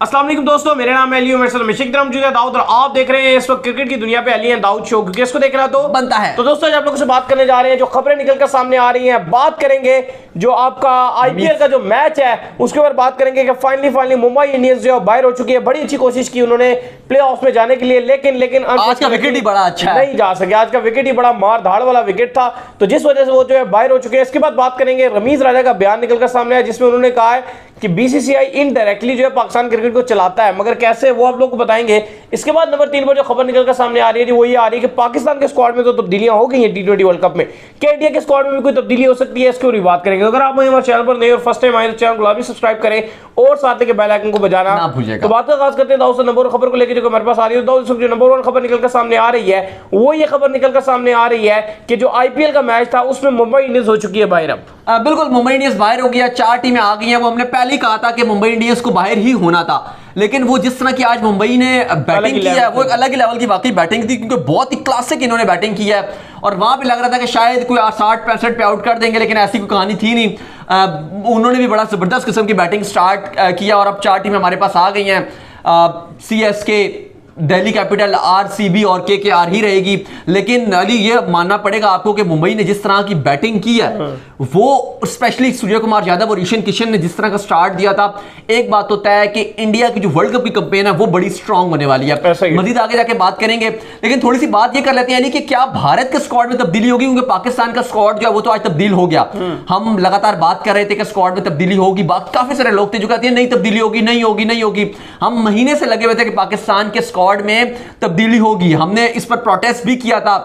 अस्सलाम वालेकुम दोस्तों, मेरा नाम है अली, मेरे साथ मिशिक दाऊद और आप देख रहे हैं इस वक्त क्रिकेट की दुनिया पे अली एंड दाऊद शो। क्योंकि इसको देखना तो बनता है। तो दोस्तों आज आप लोगों से बात करने जा रहे हैं जो खबरें निकल कर सामने आ रही हैं। बात करेंगे जो आपका आईपीएल का जो मैच है उसके ऊपर बात करेंगे कि फाइनली मुंबई इंडियंस जो बाहर हो चुकी है। बड़ी अच्छी कोशिश की उन्होंने प्लेऑफ्स में जाने के लिए, लेकिन आज का विकेट ही बड़ा अच्छा है, नहीं जा सके। आज का विकेट ही बड़ा मार धाड़ वाला विकेट था, तो जिस वजह से वो जो है बाहर हो चुके हैं। इसके बाद बात करेंगे रमीज राजा का बयान निकलकर सामने आया जिसमें उन्होंने कहा है कि बीसीसीआई इनडायरेक्टली जो है पाकिस्तान क्रिकेट को चलाता है, मगर कैसे वो आप लोग को बताएंगे। इसके बाद नंबर 3 पर जो खबर निकलकर सामने आ रही है वो ये आ रही है कि पाकिस्तान के स्क्वाड में तो तब्दीलियां हो गई हैं T20 वर्ल्ड कप में। क्या इंडिया के स्क्वाड में भी कोई तब्दीली हो सकती है, इसके ऊपर बात करेंगे। अगर आप हमारे चैनल पर नए और फर्स्ट टाइम आए तो चैनल को भी सब्सक्राइब करें और साथ ही बेल आइकन को बजाना ना भूलिएगा। तो बात का आगाज करते हैं दाऊद से नंबर खबर को लेकर जो हमारे पास आ रही है। दाऊद जो नंबर 1 खबर निकलकर सामने आ रही है वो ये खबर निकलकर सामने आ रही है कि जो आईपीएल का मैच था उसमें मुंबई इंडियंस हो चुकी है बाहर। अब बिल्कुल मुंबई इंडियंस बाहर हो गया, 4 टीमें आ गई हैं। वो हमने पहले ही कहा था कि मुंबई इंडियंस को बाहर ही होना था, लेकिन वो जिस तरह की आज मुंबई ने बैटिंग की है वो एक अलग ही लेवल की वाकई बैटिंग थी, क्योंकि बहुत ही क्लासिक इन्होंने बैटिंग की है। और वहां पे लग रहा था कि शायद कोई 60-65 पे आउट कर देंगे, लेकिन ऐसी कोई कहानी थी नहीं। उन्होंने भी बड़ा जबरदस्त किस्म की बैटिंग स्टार्ट किया और अब 4 टीमें हमारे पास आ गई हैं। CSK, दिल्ली कैपिटल, RCB और KKR ही रहेगी। लेकिन अली ये मानना पड़ेगा आपको कि मुंबई ने जिस तरह की बैटिंग की है वो स्पेशली सूर्य कुमार यादव और ईशान किशन ने जिस तरह का स्टार्ट दिया था, एक बात तो तय है कि इंडिया की जो वर्ल्ड कप की कैंपेन है वो बड़ी स्ट्रांग होने वाली है। मजीद आगे जाके बात करेंगे, लेकिन थोड़ी सी बात ये कर लेते हैं अली कि क्या भारत के स्क्वाड में तब्दीली होगी, क्योंकि पाकिस्तान का स्क्वाड जो है वो तो आज तब्दील हो गया। हम लगातार बात कर रहे थे कि स्क्वाड में तब्दीली होगी, काफी सारे लोग थे जो कहते हैं नहीं तब्दीली होगी, नहीं होगी, नहीं होगी। हम महीने से लगे हुए थे कि पाकिस्तान के स्क्वाड में तब्दीली होगी, हमने इस पर प्रोटेस्ट भी किया था।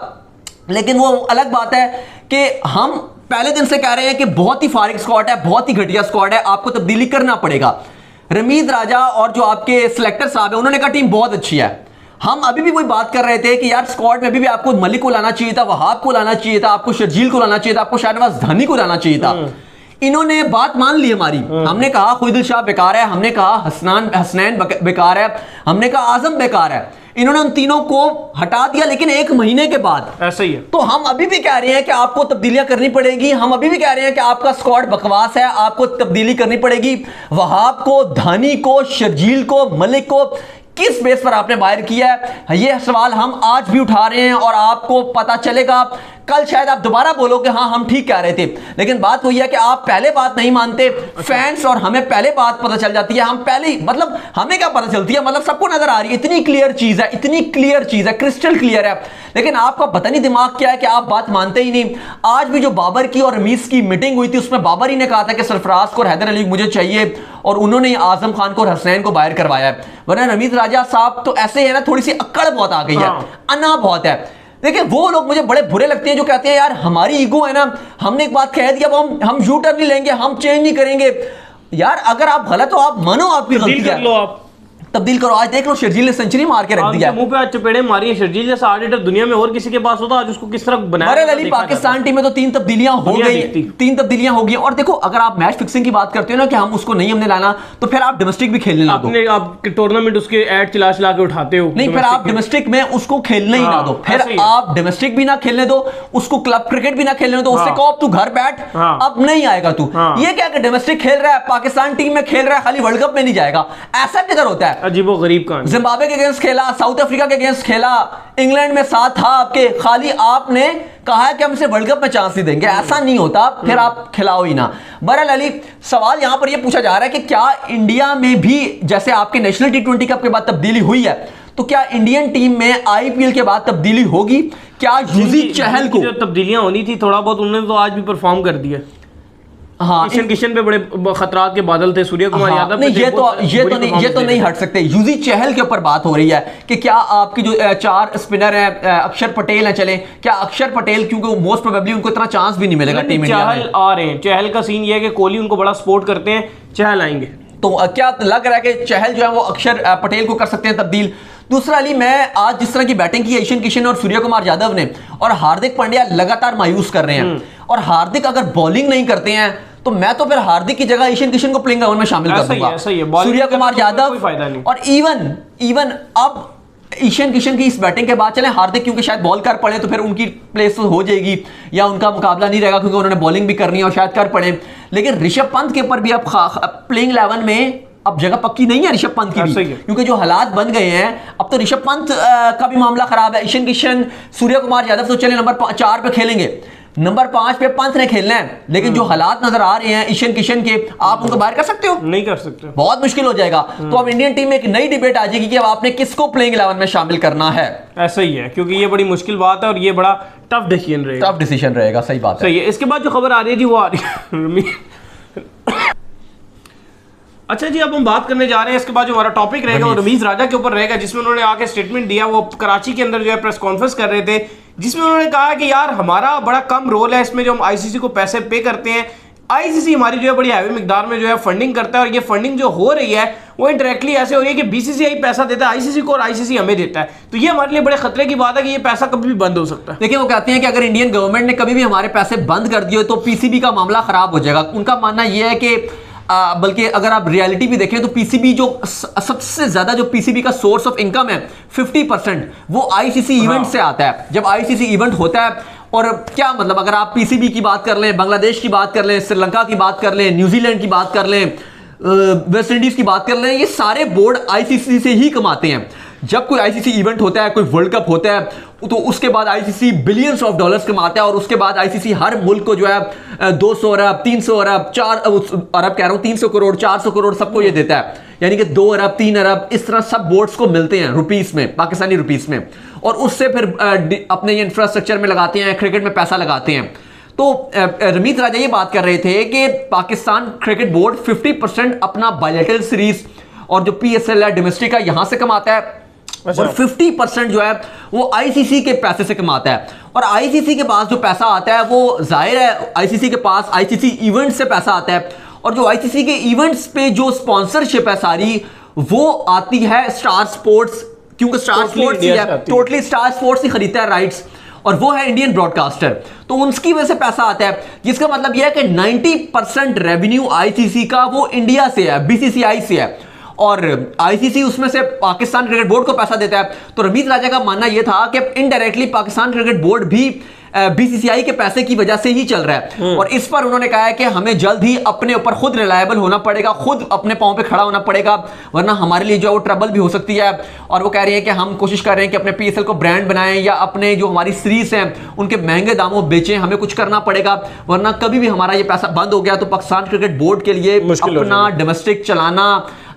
लेकिन वो अलग बात है कि हम पहले दिन से कह रहे हैं कि बहुत ही फारिग स्क्वाड है, बहुत ही घटिया स्क्वाड है, आपको तब्दीली करना पड़ेगा। रमीज राजा और जो आपके सिलेक्टर साहब है उन्होंने कहा टीम बहुत अच्छी है। हम अभी भी वही बात कर रहे थे कि यार स्क्वाड में भी आपको मलिक को लाना चाहिए था, वहाब को लाना चाहिए था, आपको शर्जील को लाना चाहिए था, आपको शाहनवाज धानी को लाना चाहिए था। इन्होंने बात मान ली हमारी। हमने कहा खुदिल शाह बेकार है, हमने कहा हसनैन बेकार है, हमने कहा आजम बेकार है। इन्होंने उन तीनों को हटा दिया, लेकिन 1 महीने के बाद ऐसा ही है। तो हम अभी भी कह रहे हैं कि आपको तब्दीलियां करनी पड़ेगी। हम अभी भी कह रहे हैं कि आपका स्क्वाड बकवास है, आपको तब्दीली करनी पड़ेगी। वहाब को, धानी को, शर्जील को, मलिक को किस बेस पर आपने बाहर किया है, यह सवाल हम आज भी उठा रहे हैं और आपको पता चलेगा। कल शायद आप दोबारा बोलो कि हाँ हम ठीक कह रहे थे, लेकिन बात वही है कि आप पहले बात नहीं मानते। फैंस और हमें पहले बात पता चल जाती है, हम पहले मतलब हमें क्या पता चलती है, मतलब सबको नजर आ रही है, इतनी क्लियर चीज है, इतनी क्लियर चीज है, क्रिस्टल क्लियर है। लेकिन आपका पता नहीं दिमाग क्या है कि आप बात मानते ही नहीं। आज भी जो बाबर की और रमीज की मीटिंग हुई थी उसमें बाबर ही ने कहा था कि सरफराज को और हैदर अली मुझे चाहिए, और उन्होंने आजम खान को और हसनैन को बाहर करवाया है। वरना रमीज राजा साहब तो ऐसे है ना, थोड़ी सी अक्कड़ बहुत आ गई है, अना बहुत है। देखिए वो लोग मुझे बड़े बुरे लगते हैं जो कहते हैं यार हमारी ईगो है ना, हमने एक बात कह दी, अब हम यू टर्न नहीं लेंगे, हम चेंज नहीं करेंगे। यार अगर आप गलत हो आप मानो आपकी गलती है, आप तब्दील करो। आज देख लो शर्जील ने सेंचुरी मार के रख दिया, मुंह पे आज चपेड़े मारी है। शर्जील जैसा ऑडिटर दुनिया में और किसी के पास होता आज उसको किस तरह बनाया। अली पाकिस्तान टीम में तो 3 तब्दीलियां हो गई, 3 तब्दीलियां हो गई। और देखो अगर आप मैच फिक्सिंग की बात करते हो ना कि हम उसको नहीं हमने लाना, तो फिर आप डोमेस्टिक भी खेलने ना दो। आप टूर्नामेंट उसके ऐड चला के उठाते हो, नहीं फिर आप डोमेस्टिक में उसको खेलने ही ना दो, फिर आप डोमेस्टिक भी ना खेलने दो, उसको क्लब क्रिकेट भी ना खेलने दो, उससे कहो तू घर बैठ, अब नहीं आएगा तू। ये क्या कि डोमेस्टिक खेल रहा है, पाकिस्तान टीम में खेल रहा है, खाली वर्ल्ड कप में नहीं जाएगा, ऐसा किधर होता है। अजीबोगरीब का जिम्बाब्वे के अगेंस्ट खेला, साउथ अफ्रीका के अगेंस्ट खेला, इंग्लैंड में साथ था आपके, खाली आपने कहा है कि हम इसे वर्ल्ड कप में चांस नहीं देंगे, ऐसा नहीं होता, फिर आप खिलाओ ही ना। बहरहाल अली सवाल यहां पर यह पूछा जा रहा है कि क्या इंडिया में भी जैसे आपके नेशनल T20 कप के बाद तब्दीली हुई है, तो क्या इंडियन टीम में IPL के बाद तब्दीली होगी? क्या युजी चहल को तब्दीलियां होनी थी थोड़ा बहुत, उन्होंने तो आज भी परफॉर्म कर दिया। हाँ किशन पे बड़े खतरात के बादल थे, सूर्य कुमार यादव नहीं, ये तो नहीं हट सकते। युजी चहल के ऊपर बात हो रही है कि क्या आपकी जो 4 स्पिनर हैं, अक्षर पटेल हैं, चले क्या अक्षर पटेल, क्योंकि मोस्ट प्रोबेबली उनको इतना चांस भी नहीं मिलेगा टीम इंडिया में। चहल आ रहे हैं, चहल का सीन ये है कि कोहली उनको बड़ा सपोर्ट करते हैं, चहल आएंगे। तो क्या लग रहा है कि चहल जो है वो अक्षर पटेल को कर सकते हैं तब्दील? दूसरा अली, मैं आज जिस तरह की बैटिंग की ईशान किशन और सूर्य कुमार यादव ने, और हार्दिक पांड्या लगातार मायूस कर रहे हैं, और हार्दिक अगर बॉलिंग नहीं करते हैं तो मैं तो फिर हार्दिक की जगह ईशान किशन को प्लेइंग 11 में शामिल कर दूंगा। सूर्य कुमार यादव और इवन अब ईशान किशन की इस बैटिंग के बाद चले हार्दिक क्योंकि शायद बॉल कर पड़े तो फिर उनकी प्लेस तो हो जाएगी या उनका मुकाबला नहीं रहेगा क्योंकि उन्होंने बॉलिंग भी करनी है और शायद कर पड़े। लेकिन ऋषभ पंत के ऊपर भी अब प्लेइंग 11 में अब जगह पक्की नहीं है ऋषभ पंत की भी, क्योंकि जो हालात बन गए हैं अब तो ऋषभ पंत का भी मामला खराब है। ईशान किशन, सूर्य कुमार यादव तो चले नंबर 4 पे खेलेंगे, नंबर 5 पे पंत ने खेलना है, लेकिन जो हालात नजर आ रहे हैं ईशान किशन के, आप उनको बाहर कर सकते हो? नहीं कर सकते, बहुत मुश्किल हो जाएगा। तो अब इंडियन टीम में एक नई डिबेट आ जाएगी कि अब आपने किसको प्लेइंग 11 में शामिल करना है। ऐसा ही है, क्योंकि ये बड़ी मुश्किल बात है और ये बड़ा टफ डिसीजन रहेगा। सही बात है। सही है। इसके बाद जो खबर आ रही है जी वो आ रही है अच्छा जी, अब हम बात करने जा रहे हैं इसके बाद जो हमारा टॉपिक रहेगा वो रमीज राजा के ऊपर रहेगा, जिसमें उन्होंने आके स्टेटमेंट दिया। वो कराची के अंदर जो है प्रेस कॉन्फ्रेंस कर रहे थे, जिसमें उन्होंने कहा कि यार हमारा बड़ा कम रोल है इसमें, जो हम आईसीसी को पैसे पे करते हैं, आईसीसी हमारी जो है बड़ी हैवी मिकदार में जो है फंडिंग करता है, और ये फंडिंग जो हो रही है वो डायरेक्टली ऐसे हो रही है कि बीसीसीआई पैसा देता है आईसीसी को और आईसीसी हमें देता है। तो ये हमारे लिए बड़े खतरे की बात है कि ये पैसा कभी भी बंद हो सकता है। देखिए, वो कहते हैं कि अगर इंडियन गवर्नमेंट ने कभी भी हमारे पैसे बंद कर दिए तो पीसीबी का मामला खराब हो जाएगा। उनका मानना यह है कि बल्कि अगर आप रियलिटी भी देखें तो पीसीबी जो सबसे ज्यादा जो पीसीबी का सोर्स ऑफ इनकम है 50% वो आईसीसी इवेंट से आता है। जब आईसीसी इवेंट होता है, और क्या मतलब, अगर आप पीसीबी की बात कर लें, बांग्लादेश की बात कर लें, श्रीलंका की बात कर लें, न्यूजीलैंड की बात कर लें, वेस्ट इंडीज की बात कर लें, ये सारे बोर्ड आईसीसी से ही कमाते हैं। जब कोई आईसीसी इवेंट होता है, कोई वर्ल्ड कप होता है, तो उसके बाद आईसीसी बिलियंस ऑफ डॉलर्स कमाता है, और उसके बाद आईसीसी हर मुल्क को जो है 200 अरब, 300 अरब, 4 अरब कह रहा हूं, 300 करोड़, 400 करोड़ सबको ये देता है। यानी कि 2 अरब, 3 अरब इस तरह सब बोर्ड्स को मिलते हैं रुपीस में, पाकिस्तानी रुपीस में, और उससे फिर अपने ये इंफ्रास्ट्रक्चर में लगाते हैं, क्रिकेट में पैसा लगाते हैं। तो रमीज राजा ये बात कर रहे थे कि पाकिस्तान क्रिकेट बोर्ड 50% अपना बायलैटरल सीरीज और जो पीएसएल है डोमेस्टिक का यहां से कमाता है, और 50% जो है वो आईसीसी के पैसे से कमाता है। और आईसीसी के पास जो पैसा आता है वो जाहिर है आईसीसी के पास आईसीसी इवेंट से पैसा आता है, और जो आईसीसी के इवेंट्स पे जो स्पॉन्सरशिप है सारी वो आती है स्टार स्पोर्ट्स, क्योंकि Star Sports totally Star Sports ही खरीदता है राइट्स, और वो है इंडियन ब्रॉडकास्टर, तो उनकी वजह से पैसा आता है। जिसका मतलब यह है कि 90% रेवेन्यू आईसीसी का वो इंडिया से है, बीसीसीआई से है, और आईसीसी उसमें से पाकिस्तान क्रिकेट बोर्ड को पैसा देता है। तो रमीज राजा का मानना यह था कि इनडायरेक्टली पाकिस्तान क्रिकेट बोर्ड भी बीसीसीआई के पैसे की वजह से ही चल रहा है, और इस पर उन्होंने कहा है कि हमें जल्द ही अपने ऊपर खुद रिलायबल होना पड़ेगा, खुद अपने पांव पे खड़ा होना पड़ेगा, वरना हमारे लिए जो है वो ट्रबल भी हो सकती है। और वो कह रहे हैं कि हम कोशिश कर रहे हैं कि अपने पीएसएल को ब्रांड बनाएं, या अपने जो हमारी सीरीज हैं उनके महंगे दामों बेचें, हमें कुछ करना पड़ेगा, वरना कभी भी हमारा ये पैसा बंद हो गया तो पाकिस्तान क्रिकेट बोर्ड के लिए अपना डोमेस्टिक चलाना,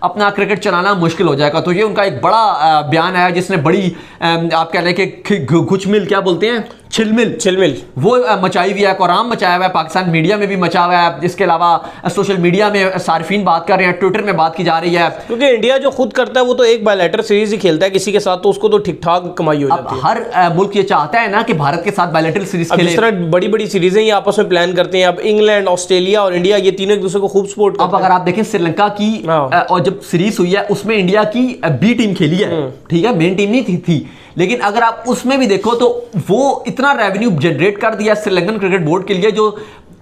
अपना क्रिकेट चलाना मुश्किल हो जाएगा। तो ये उनका एक बड़ा बयान है जिसने बड़ी आप कह रहे हैं कि घुचमिल क्या बोलते हैं, छिलमिल वो मचाई हुई है, कोराम मचाया हुआ है, पाकिस्तान मीडिया में भी मचा हुआ है। इसके अलावा सोशल मीडिया में सार्फिन बात कर रहे हैं, ट्विटर में बात की जा रही है, क्योंकि इंडिया जो खुद करता है वो तो एक बायलैटरल सीरीज ही खेलता है किसी के साथ, तो उसको तो ठीक ठाक कमाई हो जाती है। हर मुल्क ये चाहता है ना कि भारत के साथ बायलैटरल सीरीज खेले। जिस तरह बड़ी बड़ी सीरीजें ये आपस में प्लान करते हैं, अब इंग्लैंड, ऑस्ट्रेलिया और इंडिया ये तीनों एक दूसरे को खूब सपोर्ट करते हैं। अब अगर आप देखें श्रीलंका की और जब सीरीज हुई है उसमें इंडिया की बी टीम खेली है, ठीक है, मेन टीम नहीं थी, लेकिन अगर आप उसमें भी देखो तो वो इतना रेवेन्यू जनरेट कर दिया श्रीलंकन क्रिकेट बोर्ड के लिए, जो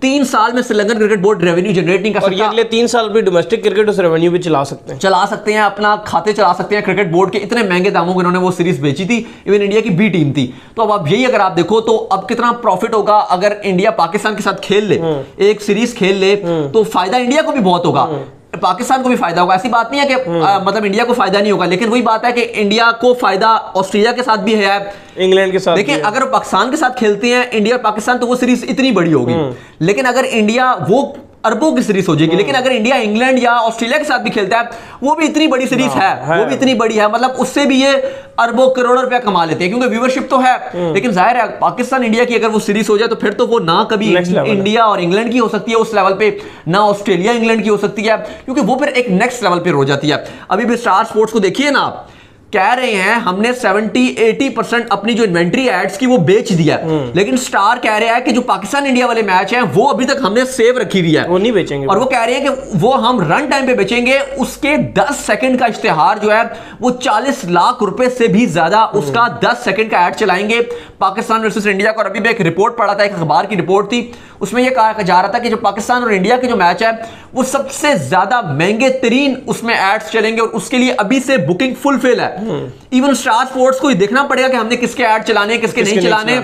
3 साल में Sri Lankan cricket board revenue generate नहीं कर सकता। और ये अगले 3 साल भी डोमेस्टिक क्रिकेट उस रेवेन्यू भी चला सकते हैं, अपना खाते चला सकते हैं क्रिकेट बोर्ड के। इतने महंगे दामों में इन्होंने वो सीरीज बेची थी, इवन इंडिया की बी टीम थी। तो अब आप यही अगर आप देखो तो अब कितना प्रॉफिट होगा अगर इंडिया पाकिस्तान के साथ खेल ले, एक सीरीज खेल ले, तो फायदा इंडिया को भी बहुत होगा, पाकिस्तान को भी फायदा होगा। ऐसी बात नहीं है कि मतलब इंडिया को फायदा नहीं होगा, लेकिन वही बात है कि इंडिया को फायदा ऑस्ट्रेलिया के साथ भी है, इंग्लैंड के साथ। देखिए अगर पाकिस्तान के साथ खेलते हैं इंडिया और पाकिस्तान तो वो सीरीज इतनी बड़ी होगी, लेकिन अगर इंडिया वो अरबों की सीरीज हो जाएगी, लेकिन अगर इंडिया इंग्लैंड या ऑस्ट्रेलिया के साथ भी खेलता है वो भी इतनी बड़ी सीरीज है, वो भी इतनी बड़ी है, मतलब उससे भी ये अरबों करोड़ों रुपया कमा लेते हैं क्योंकि व्यूअरशिप तो है। लेकिन जाहिर है पाकिस्तान इंडिया की अगर वो सीरीज हो जाए तो फिर तो वो ना कभी इंडिया और इंग्लैंड की हो सकती है उस लेवल पे, ना ऑस्ट्रेलिया इंग्लैंड की हो सकती है, क्योंकि वो फिर एक नेक्स्ट लेवल पे हो जाती है। अभी भी स्टार स्पोर्ट्स को देखिए ना, आप कह रहे हैं हमने 70-80% अपनी जो इन्वेंट्री एड्स की वो बेच दिया, लेकिन स्टार कह रहा है कि जो पाकिस्तान इंडिया वाले मैच हैं वो अभी तक हमने सेव रखी हुई है, वो नहीं बेचेंगे। और वो कह रहे हैं कि वो हम रन टाइम पे बेचेंगे, उसके 10 सेकंड का इश्तिहार जो है वो 40 लाख रुपए से भी ज्यादा उसका 10 सेकंड का एड चलाएंगे पाकिस्तान वर्सेस इंडिया का। और अभी भी एक रिपोर्ट पढ़ा था, एक अखबार की रिपोर्ट थी, उसमें यह कहा जा रहा था कि जो पाकिस्तान और इंडिया के जो मैच है वो सबसे ज्यादा महंगे तरीन उसमें एड्स चलेंगे, और उसके लिए अभी से बुकिंग फुलफिल है। इवन स्टार स्पोर्ट्स को देखना पड़ेगा कि हमने किसके ऐड चलाने, किसके नहीं चलाने।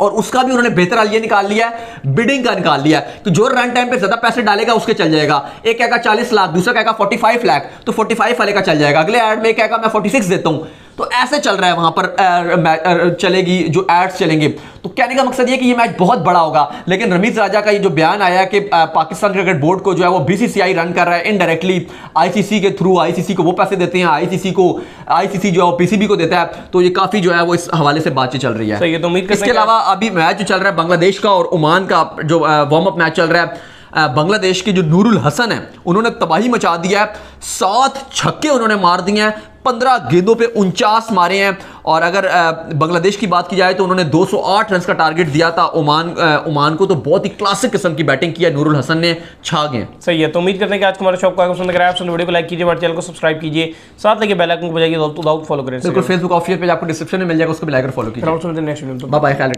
और उसका भी उन्होंने बेहतर हल ये निकाल लिया है, बिडिंग का निकाल लिया है कि जो रन टाइम पे ज्यादा पैसे डालेगा उसके चल जाएगा। एक कहेगा 40 लाख, दूसरा कहेगा 45 लाख, तो 45 वाले का चल जाएगा। अगले ऐड में कहेगा मैं 46 देता हूं। तो ऐसे चल रहा है वहां पर चलेगी जो एड्स चलेंगे। तो कहने का मकसद ये कि ये मैच बहुत बड़ा होगा। लेकिन रमीज राजा का ये जो बयान आया कि पाकिस्तान क्रिकेट बोर्ड को जो है वो बीसीसीआई रन कर रहा है इनडायरेक्टली, आईसीसी के थ्रू, आईसीसी को वो पैसे देते हैं, आईसीसी जो है पीसीबी को देता है। तो ये काफी जो है वो इस हवाले से बातचीत चल रही है। तो इसके अलावा अभी मैच जो चल रहा है बांग्लादेश का और ओमान का जो वार्म अप मैच चल रहा है, बांग्लादेश के जो नूरुल हसन है उन्होंने तबाही मचा दिया है। 7 छक्के उन्होंने मार दिए हैं, 15 गेंदों पे 49 मारे हैं। और अगर बांग्लादेश की बात की जाए तो उन्होंने 208 रन का टारगेट दिया था ओमान को। तो बहुत ही क्लासिक किस्म की बैटिंग की है, नूरुल हसन ने छा गए। सही है, तो उम्मीद करते हैं कि आज हमारे शो को पसंद करा। वीडियो को लाइक कीजिए, हमारे चैनल को सब्सक्राइब कीजिए, साथ लेके बेल आइकन को बजाइए, दाऊद फॉलो करें। बिल्कुल, फेसबुक ऑफिशियल पेज आपको डिस्क्रिप्शन में मिल जाएगा, उसको भी लाइक और फॉलो कीजिए। Next video bye bye.